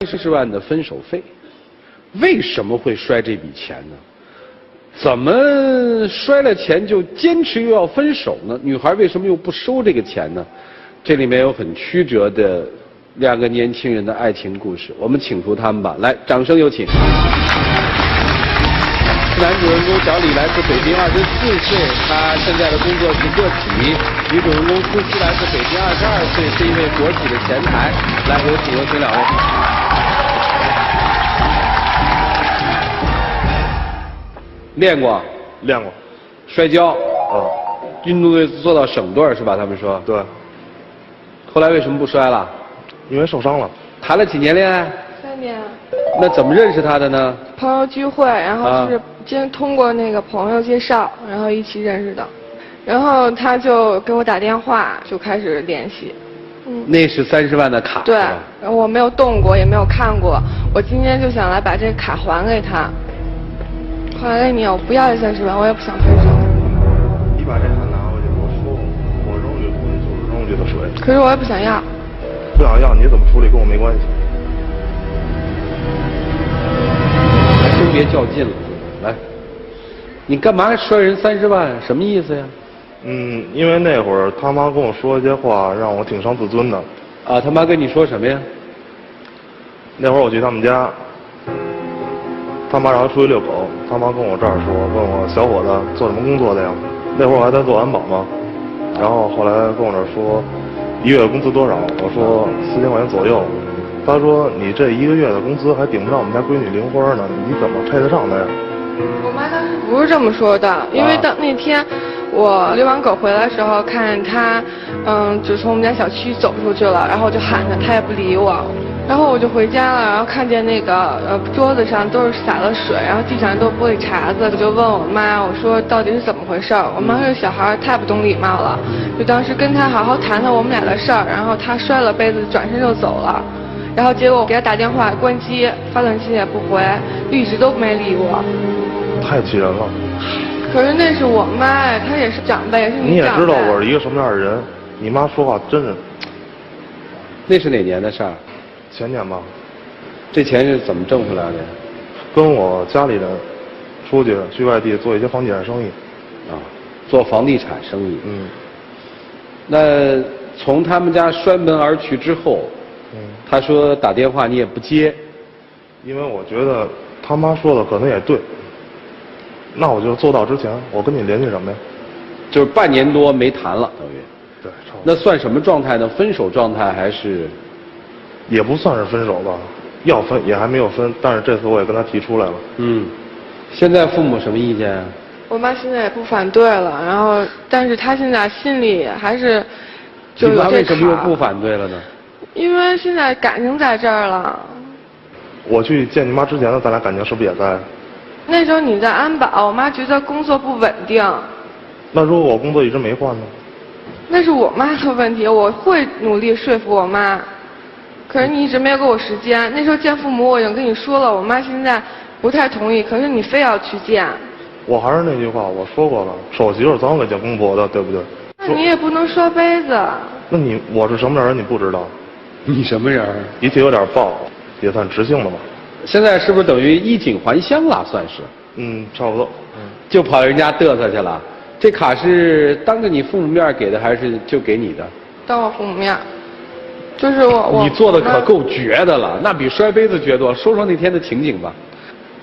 30万的分手费，为什么会摔这笔钱呢？怎么摔了钱就坚持又要分手呢？女孩为什么又不收这个钱呢？这里面有很曲折的2个年轻人的爱情故事，我们请出他们吧。来，掌声有请。男主人公小李来自北京，24岁，他现在的工作是个体。女主人公苏西来自北京，22岁，是一位国企的前台。来，有请2位。练过，摔跤，运动队做到省队是吧？他们说。对。后来为什么不摔了？因为受伤了。谈了几年恋爱？3年。那怎么认识他的呢？朋友聚会，然后是通过那个朋友介绍，然后一起认识的。然后他就给我打电话，就开始联系。那是30万的卡。对，然后我没有动过，也没有看过。我今天就想来把这个卡还给他。还给你，我不要这30万，我也不想分手。你把这卡拿回去，我说我扔进水就是扔进的水。可是我也不想要。不想要，你怎么处理跟我没关系。还真别较劲了，来，你干嘛摔人30万？什么意思呀？因为那会儿他妈跟我说一些话，让我挺伤自尊的。啊，他妈跟你说什么呀？那会儿我去他们家。他妈让他出去遛狗，他妈跟我这儿说，问我小伙子做什么工作的呀？那会儿我还在做安保嘛，然后后来跟我这儿说，1月工资多少？我说4000块钱左右。他说你这1个月的工资还顶不上我们家闺女零花呢，你怎么配得上的呀？我妈当时不是这么说的，因为那天我遛完狗回来的时候，看他就从我们家小区走出去了，然后我就喊他，他也不理我。然后我就回家了，然后看见那个桌子上都是洒了水，然后地上都是玻璃碴子，我就问我妈，我说到底是怎么回事？我妈说这小孩太不懂礼貌了，就当时跟他好好谈谈我们俩的事儿，然后他摔了杯子转身就走了，然后结果我给他打电话关机，发短信也不回，就一直都没理我。太气人了。可是那是我妈，她也是长辈，也是你也知道我是一个什么样的人，你妈说话真是。那是哪年的事儿？前年吧。这钱是怎么挣回来的？跟我家里人出去外地做一些房地产生意。啊，做房地产生意。那从他们家摔门而去之后，他说打电话你也不接。因为我觉得他妈说的可能也对。那我就做到之前，我跟你联系什么呀？就是半年多没谈了，等于。对，差不多。那算什么状态呢？分手状态还是？也不算是分手吧，要分也还没有分，但是这次我也跟他提出来了。现在父母什么意见啊？我妈现在也不反对了，然后但是她现在心里还是就有这坎。你妈为什么又不反对了呢？因为现在感情在这儿了。我去见你妈之前呢，咱俩感情是不是也在？那时候你在安保，我妈觉得工作不稳定。那如果我工作一直没换呢？那是我妈的问题，我会努力说服我妈。可是你一直没有给我时间，那时候见父母我已经跟你说了，我妈现在不太同意，可是你非要去见。我还是那句话，我说过了，我媳妇早晚给见公婆的，对不对？那你也不能摔杯子。那我是什么人你不知道？你什么人？脾气有点暴，也算直性的吧。现在是不是等于衣锦还乡了？算是。差不多。就跑人家嘚瑟去了。这卡是当着你父母面给的，还是就给你的？当我父母面。就是我。你做的可够绝的了，那比摔杯子绝多。说说那天的情景吧。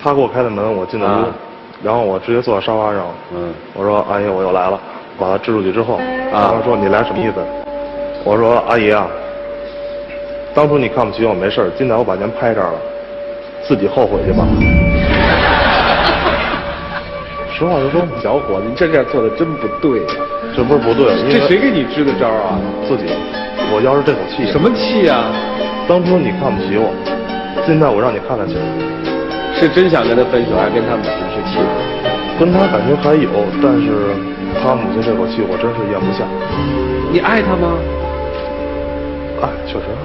他给我开的门，我进的屋，然后我直接坐在沙发上。我说阿姨，我又来了，把他支出去之后，他说你来什么意思？我说阿姨啊，当初你看不起我没事，今天我把您拍这儿了，自己后悔去吧。实话实说，小伙子，你这做的真不对呀。这不是不对，这谁给你支的招啊？自己。我要是这口气。什么气呀？当初你看不起我，现在我让你看得起。是真想跟他分手，还是跟他母亲是气？跟他感情还有，但是他母亲这口气我真是咽不下。你爱他吗？爱，确实爱。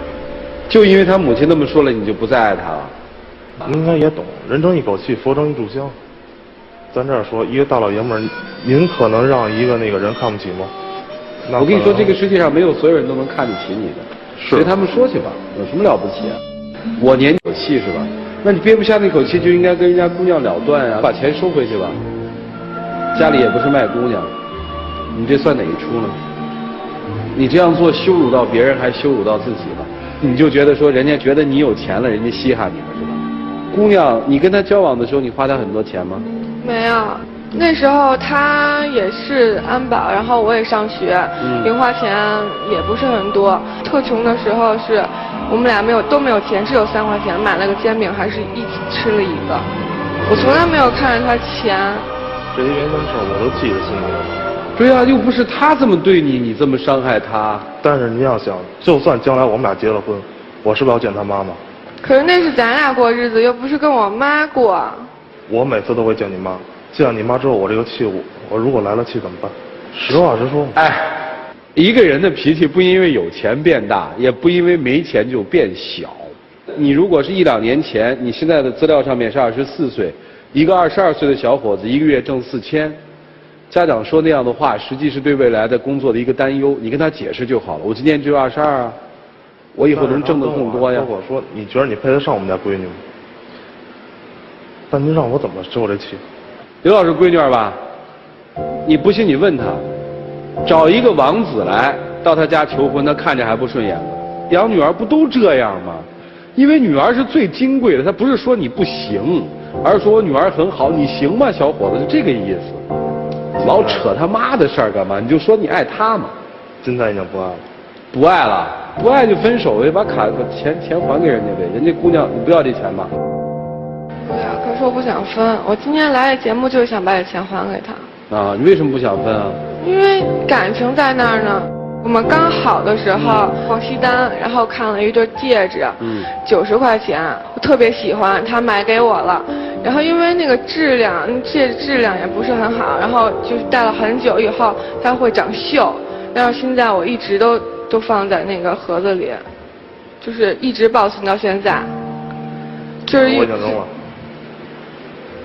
就因为他母亲那么说了，你就不再爱他了？应该也懂，人争一口气，佛争一炷香。咱这儿说，一个大老爷们儿，您可能让一个那个人看不起吗？我跟你说，这个世界上没有所有人都能看得起你的。是。随他们说去吧，有什么了不起啊？我年有气是吧？那你憋不下那口气，就应该跟人家姑娘了断啊，把钱收回去吧。家里也不是卖姑娘，你这算哪一出呢？你这样做羞辱到别人，还羞辱到自己了。你就觉得说，人家觉得你有钱了，人家稀罕你了是吧？姑娘，你跟他交往的时候，你花他很多钱吗？没有，那时候他也是安保，然后我也上学，零花钱也不是很多。特穷的时候是我们俩都没有钱，只有3块钱，买了个煎饼，还是一起吃了一个。我从来没有看着他钱。这些原生事我都记得心里了。对啊，又不是他这么对你，你这么伤害他。但是你要想，就算将来我们俩结了婚，我是不是要见他妈妈？可是那是咱俩过日子，又不是跟我妈过。我每次都会见你妈，见了你妈之后，我这个气我如果来了气怎么办？实话实说。哎，一个人的脾气不因为有钱变大，也不因为没钱就变小。你如果是1、2年前，你现在的资料上面是24岁，一个22岁的小伙子，一个月挣4000。家长说那样的话，实际是对未来的工作的一个担忧。你跟他解释就好了。我今年只有22啊，我以后能挣得更多呀。如果说你觉得你配得上我们家闺女吗？但您让我怎么受这气？刘老师闺女儿吧，你不信你问他，找一个王子来到他家求婚，他看着还不顺眼了。养女儿不都这样吗？因为女儿是最金贵的，他不是说你不行，而是说我女儿很好，你行吗，小伙子？是这个意思。老扯他妈的事儿干嘛？你就说你爱他嘛。现在已经不爱了。不爱了，不爱就分手呗，把钱还给人家呗。人家姑娘，你不要这钱吧？对啊，可是我不想分。我今天来这节目就是想把这钱还给他。啊，你为什么不想分啊？因为感情在那儿呢。我们刚好的时候逛西单，然后看了一对戒指，90块钱，我特别喜欢，他买给我了。然后因为那个质量，戒指质量也不是很好，然后就是戴了很久以后它会长锈，然后现在我一直都放在那个盒子里，就是一直保存到现在。就是我已经扔了。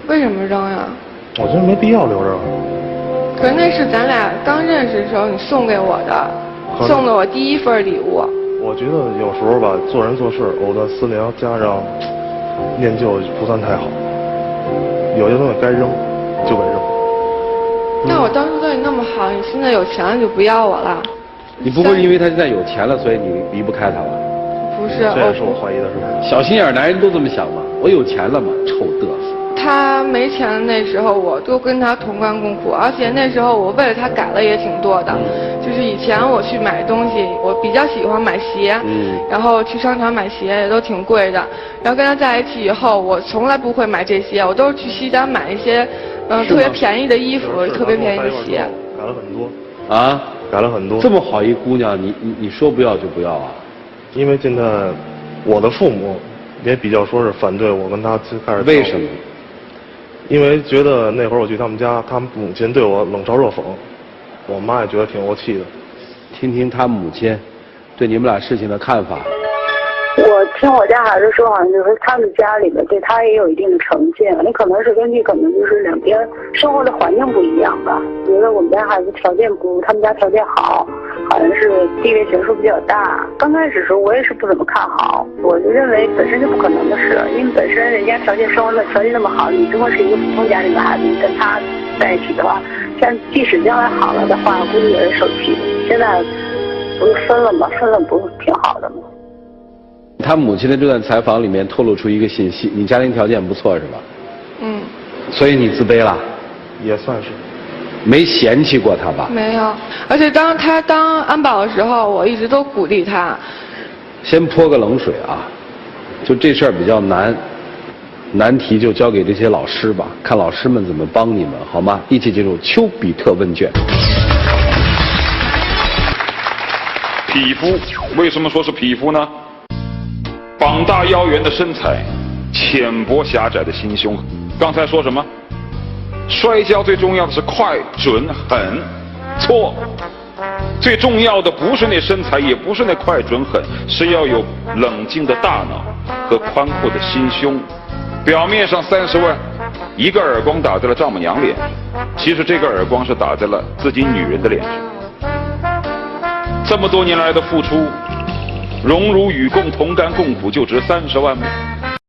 为什么扔呀？我觉得没必要留着。可是那是咱俩刚认识的时候你送给我的，送的我第一份礼物。我觉得有时候吧，做人做事藕断丝连，加上念旧不算太好。有些东西该扔就该扔。但我当时对你那么好，你现在有钱了就不要我了。你不会因为他现在有钱了，所以你离不开他吧？不是，这也是我怀疑的是吧？小心眼男人都这么想嘛。我有钱了嘛，臭嘚瑟。他没钱的那时候，我都跟他同甘共苦，而且那时候我为了他改了也挺多的。就是以前我去买东西，我比较喜欢买鞋，然后去商场买鞋也都挺贵的。然后跟他在一起以后，我从来不会买这些，我都是去西单买一些，特别便宜的衣服，特别便宜的鞋。改了很多。啊？改了很多。这么好一姑娘，你说不要就不要啊？因为现在我的父母也比较说是反对我跟他开始。为什么？因为觉得那会儿我去他们家，他们母亲对我冷嘲热讽，我妈也觉得挺怄气的。听听他母亲对你们俩事情的看法。我听我家孩子说，好像就是他们家里面对他也有一定的成见，那可能是根据就是两边生活的环境不一样吧。觉得我们家孩子条件不如他们家条件好，好像是地位悬殊比较大。刚开始时候我也是不怎么看好，我就认为本身就不可能的事，因为本身人家生活的条件那么好，你如果是一个普通家庭的孩子，你跟他在一起的话，像即使将来好了的话，估计也是受气的。现在不是分了吗？分了不是挺好的吗？他母亲的这段采访里面透露出一个信息，你家庭条件不错是吧？所以你自卑了？也算是。没嫌弃过他吧？没有，而且当他当安保的时候，我一直都鼓励他。先泼个冷水啊，就这事儿比较难，难题就交给这些老师吧，看老师们怎么帮你们，好吗？一起进入丘比特问卷。匹夫，为什么说是匹夫呢？膀大腰圆的身材，浅薄狭窄的心胸。刚才说什么？摔跤最重要的是快、准、狠。错。最重要的不是那身材，也不是那快、准、狠，是要有冷静的大脑和宽阔的心胸。表面上30万，一个耳光打在了丈母娘脸，其实这个耳光是打在了自己女人的脸上。这么多年来的付出，荣辱与共，同甘共苦，就值30万吗？